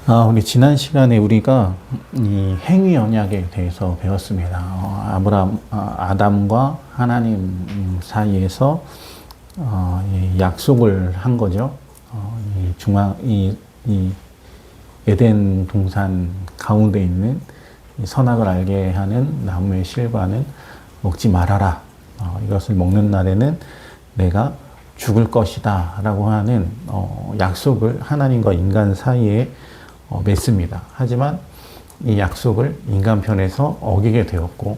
우리 지난 시간에 우리가 이 행위 언약에 대해서 배웠습니다. 아담과 하나님 사이에서 이 약속을 한 거죠. 이 에덴 동산 가운데 있는 이 선악을 알게 하는 나무의 실과는 먹지 말아라. 이것을 먹는 날에는 내가 죽을 것이다 라고 하는 약속을 하나님과 인간 사이에 맺습니다. 하지만 이 약속을 인간 편에서 어기게 되었고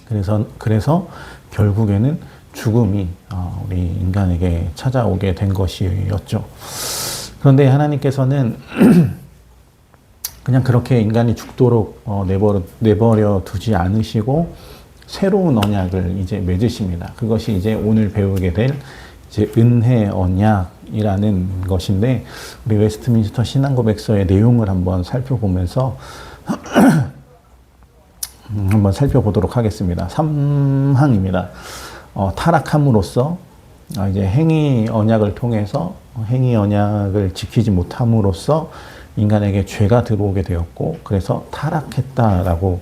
그래서 결국에는 죽음이 우리 인간에게 찾아오게 된 것이었죠. 그런데 하나님께서는 그냥 그렇게 인간이 죽도록 내버려 두지 않으시고 새로운 언약을 이제 맺으십니다. 그것이 이제 오늘 배우게 될 이제 은혜 언약이라는 것인데, 우리 웨스트민스터 신앙고백서의 내용을 한번 살펴보면서 한번 살펴보도록 하겠습니다. 3항입니다. 타락함으로써 이제 행위 언약을 통해서 행위 언약을 지키지 못함으로써 인간에게 죄가 들어오게 되었고, 그래서 타락했다라고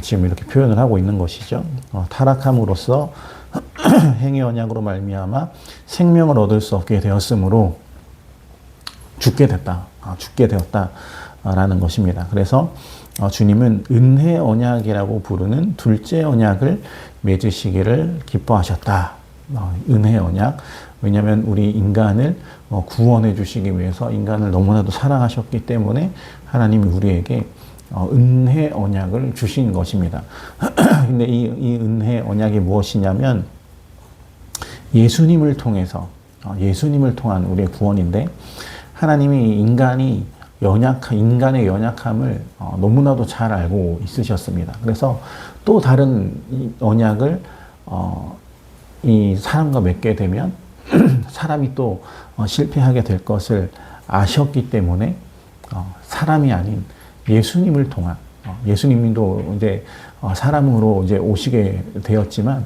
지금 이렇게 표현을 하고 있는 것이죠. 타락함으로써 행위 언약으로 말미암아 생명을 얻을 수 없게 되었으므로 죽게 되었다라는 것입니다. 그래서 주님은 은혜 언약이라고 부르는 둘째 언약을 맺으시기를 기뻐하셨다. 은혜 언약. 왜냐하면 우리 인간을 구원해 주시기 위해서 인간을 너무나도 사랑하셨기 때문에 하나님이 우리에게 은혜 언약을 주신 것입니다. 근데 이 은혜 언약이 무엇이냐면 예수님을 통한 우리의 구원인데, 하나님이 인간의 연약함을 너무나도 잘 알고 있으셨습니다. 그래서 또 다른 언약을 이 사람과 맺게 되면 사람이 또 실패하게 될 것을 아셨기 때문에 사람이 아닌 예수님을 통한, 예수님도 이제 사람으로 이제 오시게 되었지만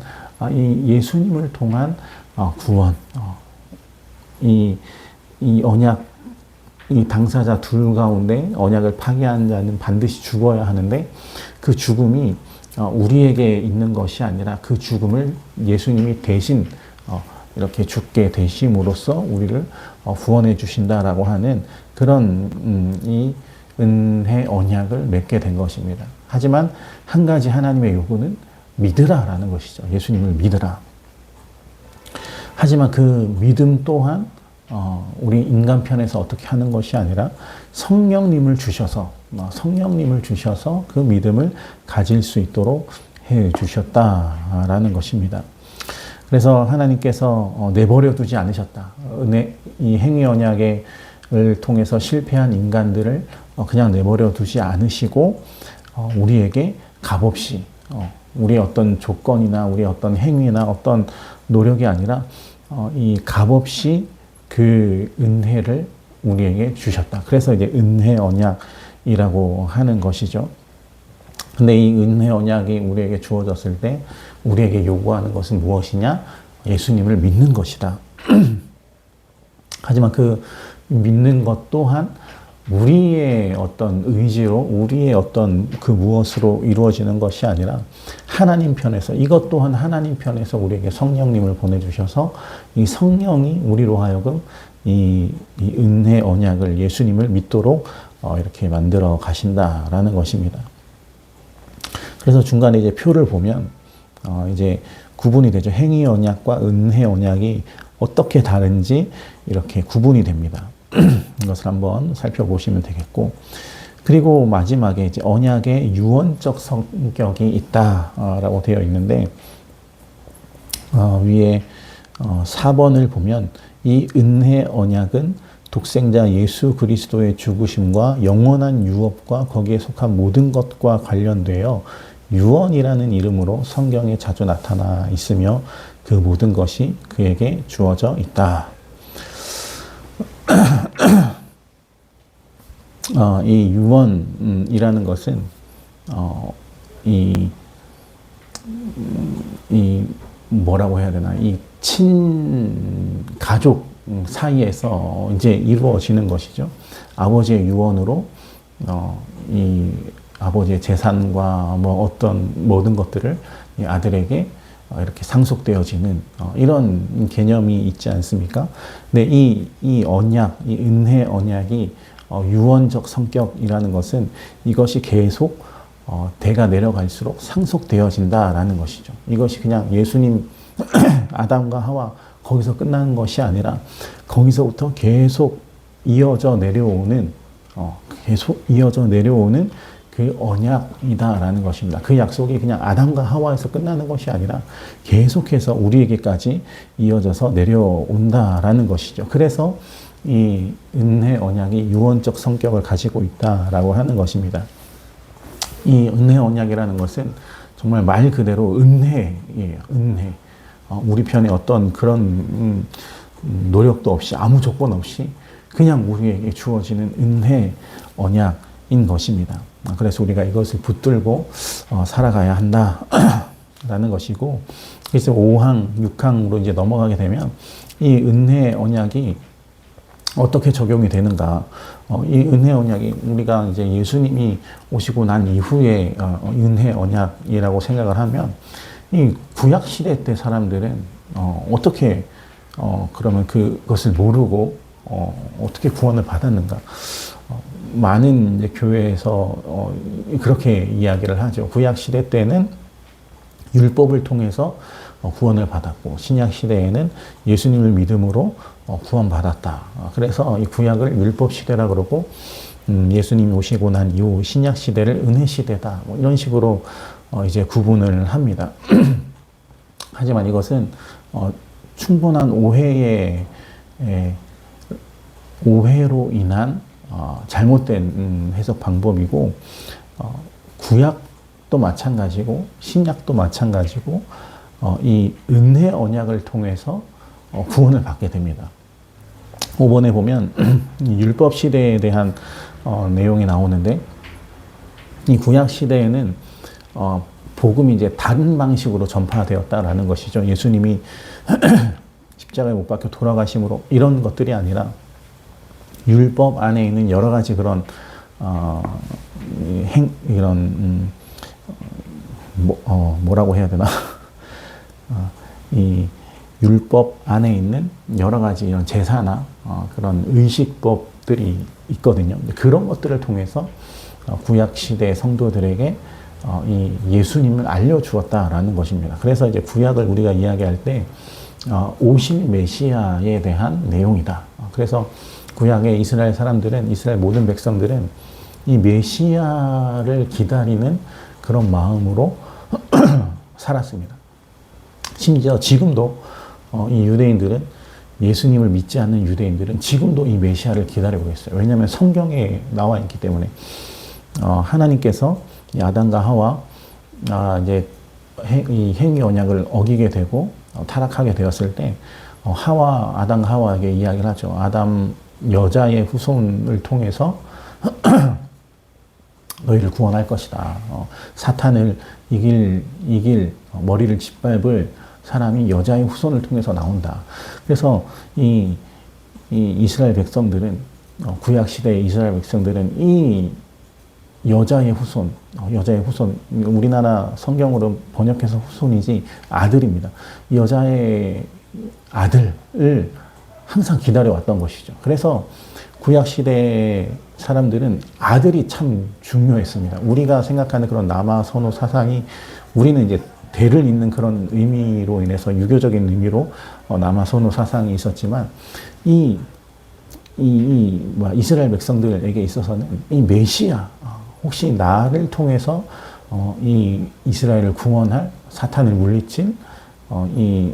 이 예수님을 통한 구원, 이 언약, 이 당사자 둘 가운데 언약을 파기한 자는 반드시 죽어야 하는데, 그 죽음이 우리에게 있는 것이 아니라 그 죽음을 예수님이 대신 이렇게 죽게 되심으로써 우리를 구원해 주신다라고 하는 그런 이 은혜 언약을 맺게 된 것입니다. 하지만 한 가지 하나님의 요구는 믿으라라는 것이죠. 예수님을 믿으라. 하지만 그 믿음 또한 우리 인간 편에서 어떻게 하는 것이 아니라 성령님을 주셔서 그 믿음을 가질 수 있도록 해 주셨다라는 것입니다. 그래서 하나님께서 내버려 두지 않으셨다. 이 행위 언약을 통해서 실패한 인간들을 그냥 내버려 두지 않으시고 우리에게 값없이 우리의 어떤 조건이나 우리의 어떤 행위나 어떤 노력이 아니라 이 값없이 그 은혜를 우리에게 주셨다. 그래서 이제 은혜 언약이라고 하는 것이죠. 근데 이 은혜 언약이 우리에게 주어졌을 때 우리에게 요구하는 것은 무엇이냐? 예수님을 믿는 것이다. 하지만 그 믿는 것 또한 우리의 어떤 의지로, 우리의 어떤 그 무엇으로 이루어지는 것이 아니라 하나님 편에서, 이것 또한 하나님 편에서 우리에게 성령님을 보내주셔서 이 성령이 우리로 하여금 이 은혜 언약을, 예수님을 믿도록 이렇게 만들어 가신다라는 것입니다. 그래서 중간에 이제 표를 보면 이제 구분이 되죠. 행위 언약과 은혜 언약이 어떻게 다른지 이렇게 구분이 됩니다. 이것을 한번 살펴보시면 되겠고, 그리고 마지막에 이제 언약의 유언적 성격이 있다라고 되어 있는데, 위에 4번을 보면 이 은혜 언약은 독생자 예수 그리스도의 죽으심과 영원한 유업과 거기에 속한 모든 것과 관련되어 유언이라는 이름으로 성경에 자주 나타나 있으며 그 모든 것이 그에게 주어져 있다. 이 유언이라는 것은 이 뭐라고 해야 되나, 이 친가족 사이에서 이제 이루어지는 것이죠. 아버지의 유언으로 이 아버지의 재산과 뭐 어떤 모든 것들을 이 아들에게 이렇게 상속되어지는 이런 개념이 있지 않습니까? 근데 이 언약, 이 은혜 언약이 유언적 성격이라는 것은 이것이 계속 대가 내려갈수록 상속되어진다라는 것이죠. 이것이 그냥 예수님 아담과 하와 거기서 끝나는 것이 아니라 거기서부터 계속 이어져 내려오는 그 언약이다라는 것입니다. 그 약속이 그냥 아담과 하와에서 끝나는 것이 아니라 계속해서 우리에게까지 이어져서 내려온다라는 것이죠. 그래서 이 은혜 언약이 유언적 성격을 가지고 있다라고 하는 것입니다. 이 은혜 언약이라는 것은 정말 말 그대로 은혜예요. 은혜. 우리 편에 어떤 그런 노력도 없이 아무 조건 없이 그냥 우리에게 주어지는 은혜 언약인 것입니다. 그래서 우리가 이것을 붙들고 살아가야 한다라는 것이고, 그래서 5항, 6항으로 이제 넘어가게 되면 이 은혜 언약이 어떻게 적용이 되는가? 이 은혜 언약이 우리가 이제 예수님이 오시고 난 이후에 은혜 언약이라고 생각을 하면 이 구약 시대 때 사람들은 어떻게 그러면 그것을 모르고 어떻게 구원을 받았는가? 많은 이제 교회에서 그렇게 이야기를 하죠. 구약 시대 때는 율법을 통해서 구원을 받았고 신약 시대에는 예수님을 믿음으로 구원받았다. 그래서 이 구약을 율법 시대라 그러고 예수님이 오시고 난 이후 신약 시대를 은혜 시대다. 뭐 이런 식으로 이제 구분을 합니다. 하지만 이것은 충분한 오해로 인한 잘못된 해석 방법이고, 구약도 마찬가지고 신약도 마찬가지고 이 은혜 언약을 통해서 구원을 받게 됩니다. 5번에 보면 율법 시대에 대한 내용이 나오는데, 이 구약 시대에는 복음이 이제 다른 방식으로 전파되었다라는 것이죠. 예수님이 십자가에 못 박혀 돌아가심으로 이런 것들이 아니라 율법 안에 있는 여러 가지 그런 뭐라고 해야 되나? 이 율법 안에 있는 여러 가지 이런 제사나 그런 의식법들이 있거든요. 그런 것들을 통해서 구약 시대 성도들에게 이 예수님을 알려주었다라는 것입니다. 그래서 이제 구약을 우리가 이야기할 때 오실 메시아에 대한 내용이다. 그래서 구약의 이스라엘 사람들은, 이스라엘 모든 백성들은 이 메시아를 기다리는 그런 마음으로 살았습니다. 심지어 지금도 이 유대인들은, 예수님을 믿지 않는 유대인들은 지금도 이 메시아를 기다리고 있어요. 왜냐하면 성경에 나와 있기 때문에. 하나님께서 이 아담과 하와 이제 이 행위 언약을 어기게 되고 타락하게 되었을 때 아담 하와에게 이야기를 하죠. 아담 여자의 후손을 통해서 너희를 구원할 것이다. 사탄을 이길 머리를 짓밟을 사람이 여자의 후손을 통해서 나온다. 그래서 이 이스라엘 백성들은, 구약 시대의 이스라엘 백성들은 이 여자의 후손, 우리나라 성경으로 번역해서 후손이지 아들입니다. 이 여자의 아들을 항상 기다려왔던 것이죠. 그래서 구약 시대 사람들은 아들이 참 중요했습니다. 우리가 생각하는 그런 남아 선호 사상이, 우리는 이제 대를 잇는 그런 의미로 인해서, 유교적인 의미로 남아 선호 사상이 있었지만, 이스라엘 백성들에게 있어서는 이 메시아, 혹시 나를 통해서 이 이스라엘을 구원할, 사탄을 물리친 이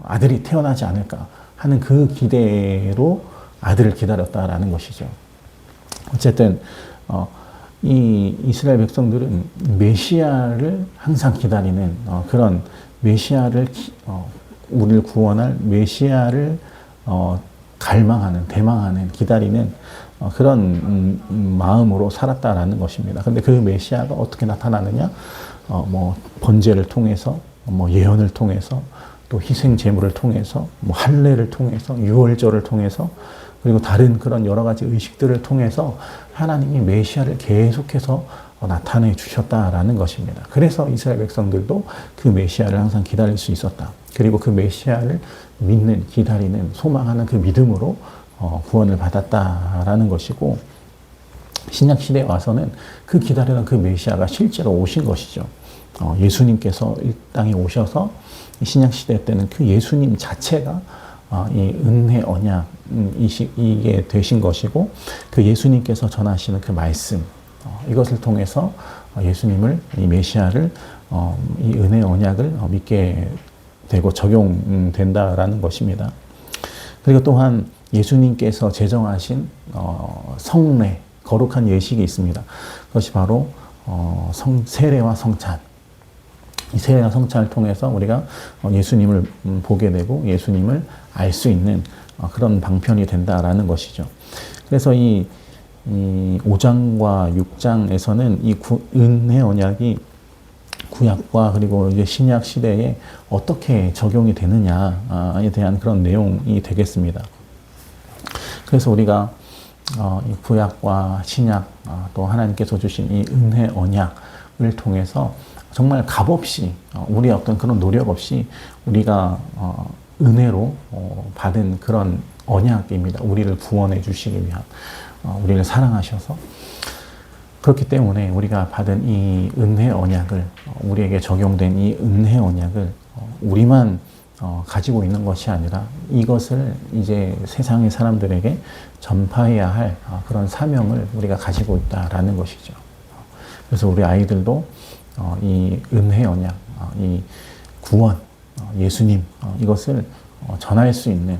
아들이 태어나지 않을까 하는 그 기대로 아들을 기다렸다라는 것이죠. 어쨌든 이 이스라엘 백성들은 메시아를 항상 기다리는 그런 메시아를 우리를 구원할 메시아를 갈망하는, 대망하는, 기다리는 그런 마음으로 살았다라는 것입니다. 근데 그 메시아가 어떻게 나타나느냐? 뭐 번제를 통해서, 뭐 예언을 통해서, 또 희생 제물을 통해서, 뭐 할례를 통해서, 유월절을 통해서, 그리고 다른 그런 여러 가지 의식들을 통해서 하나님이 메시아를 계속해서 나타내 주셨다라는 것입니다. 그래서 이스라엘 백성들도 그 메시아를 항상 기다릴 수 있었다. 그리고 그 메시아를 믿는, 기다리는, 소망하는 그 믿음으로 구원을 받았다라는 것이고, 신약 시대에 와서는 그 기다리던 그 메시아가 실제로 오신 것이죠. 예수님께서 이 땅에 오셔서 신약 시대 때는 그 예수님 자체가 이 은혜 언약이게 되신 것이고, 그 예수님께서 전하시는 그 말씀, 이것을 통해서 예수님을, 이 메시아를, 이 은혜 언약을 믿게 되고 적용된다라는 것입니다. 그리고 또한 예수님께서 제정하신 성례, 거룩한 예식이 있습니다. 그것이 바로 세례와 성찬. 이 세례와 성찬을 통해서 우리가 예수님을 보게 되고 예수님을 알 수 있는 그런 방편이 된다라는 것이죠. 그래서 이 5장과 6장에서는 이 은혜 언약이 구약과 그리고 이제 신약 시대에 어떻게 적용이 되느냐에 대한 그런 내용이 되겠습니다. 그래서 우리가 이 구약과 신약, 또 하나님께서 주신 이 은혜 언약을 통해서 정말 값없이, 우리의 어떤 그런 노력 없이 우리가 은혜로 받은 그런 언약입니다. 우리를 구원해 주시기 위한, 우리를 사랑하셔서. 그렇기 때문에 우리가 받은 이 은혜 언약을, 우리에게 적용된 이 은혜 언약을 우리만 가지고 있는 것이 아니라 이것을 이제 세상의 사람들에게 전파해야 할 그런 사명을 우리가 가지고 있다라는 것이죠. 그래서 우리 아이들도 이 은혜 언약, 이 구원, 예수님, 이것을 전할 수 있는,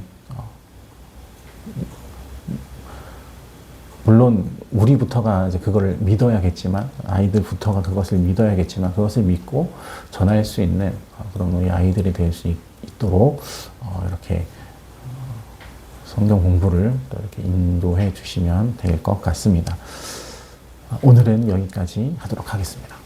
물론 우리부터가 이제 그거를 믿어야겠지만, 아이들부터가 그것을 믿어야겠지만, 그것을 믿고 전할 수 있는 그런 우리 아이들이 될 수 있도록 이렇게 성경 공부를 또 이렇게 인도해 주시면 될 것 같습니다. 오늘은 여기까지 하도록 하겠습니다.